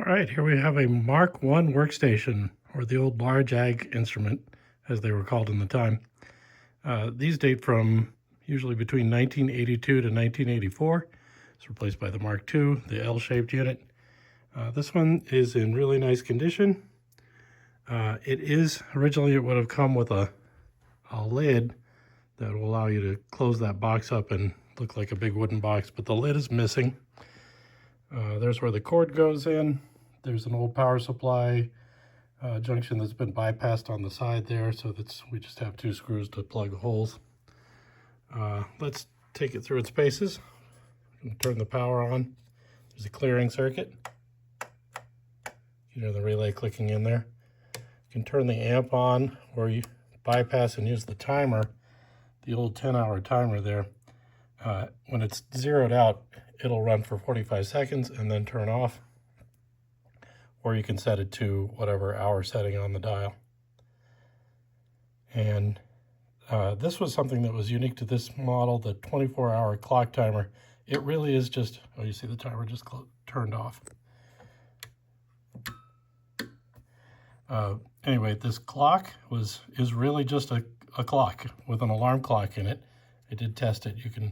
All right, here we have a Mark I workstation, or the old large ag instrument, as they were called in the time. These date from usually between 1982 to 1984. It's replaced by the Mark II, the L-shaped unit. This one is in really nice condition. Originally it would have come with a lid that will allow you to close that box up and look like a big wooden box, but the lid is missing. There's where the cord goes in. There's an old power supply junction that's been bypassed on the side there, so we just have two screws to plug holes. Let's take it through its paces. I'm going to turn the power on. There's a clearing circuit. You hear the relay clicking in there. You can turn the amp on, or you bypass and use the timer, the old 10-hour timer there. When it's zeroed out, it'll run for 45 seconds and then turn off. Or you can set it to whatever hour setting on the dial. And this was something that was unique to this model, the 24-hour clock timer. It really is just, oh, you see the timer just turned off. Anyway, this clock is really just a clock with an alarm clock in it. I did test it. You can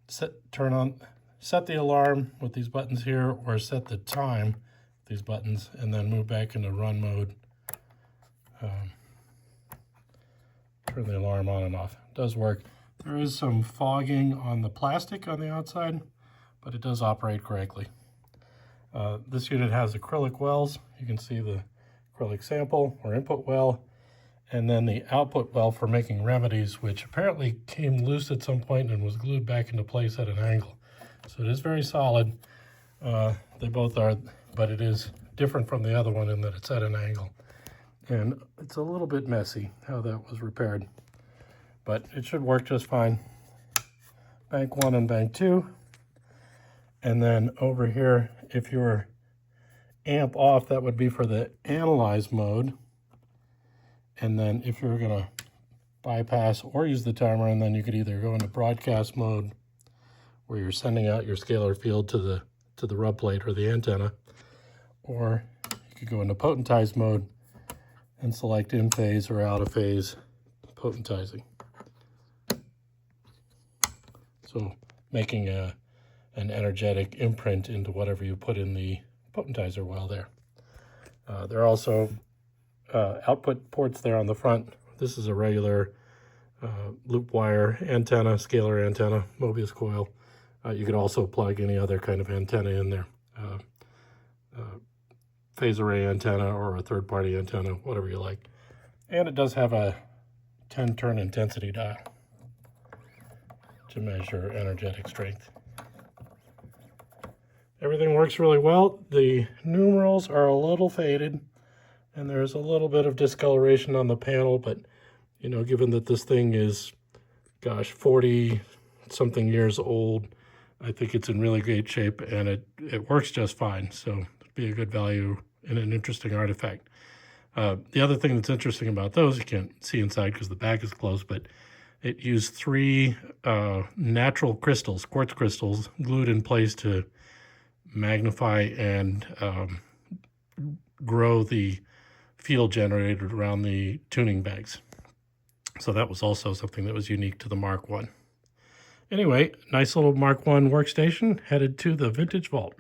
set the alarm with these buttons here, or set the time with these buttons, and then move back into run mode. Turn the alarm on and off. It does work. There is some fogging on the plastic on the outside, but it does operate correctly. This unit has acrylic wells. You can see the acrylic sample or input well, and then the output well for making Remedies, which apparently came loose at some point and was glued back into place at an angle. So it is very solid. They both are, but it is different from the other one in that it's at an angle. And it's a little bit messy how that was repaired, but it should work just fine. Bank 1 and bank 2. And then over here, if you're amp off, that would be for the analyze mode. And then if you're gonna bypass or use the timer, and then you could either go into broadcast mode, where you're sending out your scalar field to the rub plate or the antenna, or you could go into potentize mode and select in phase or out of phase potentizing. So making an energetic imprint into whatever you put in the potentizer well there. There are also output ports there on the front. This is a regular loop wire antenna, scalar antenna, Mobius coil. You could also plug any other kind of antenna in there. Phase array antenna or a third-party antenna, whatever you like. And it does have a 10-turn intensity dial to measure energetic strength. Everything works really well. The numerals are a little faded, and there's a little bit of discoloration on the panel, but you know, given that this thing is, gosh, 40-something years old, I think it's in really great shape, and it works just fine. So it'd be a good value and an interesting artifact. The other thing that's interesting about those, you can't see inside because the back is closed, but it used 3 natural crystals, quartz crystals, glued in place to magnify and grow the field generated around the tuning bags. So that was also something that was unique to the Mark I. Anyway, nice little Mark I workstation headed to the Vintage Vault.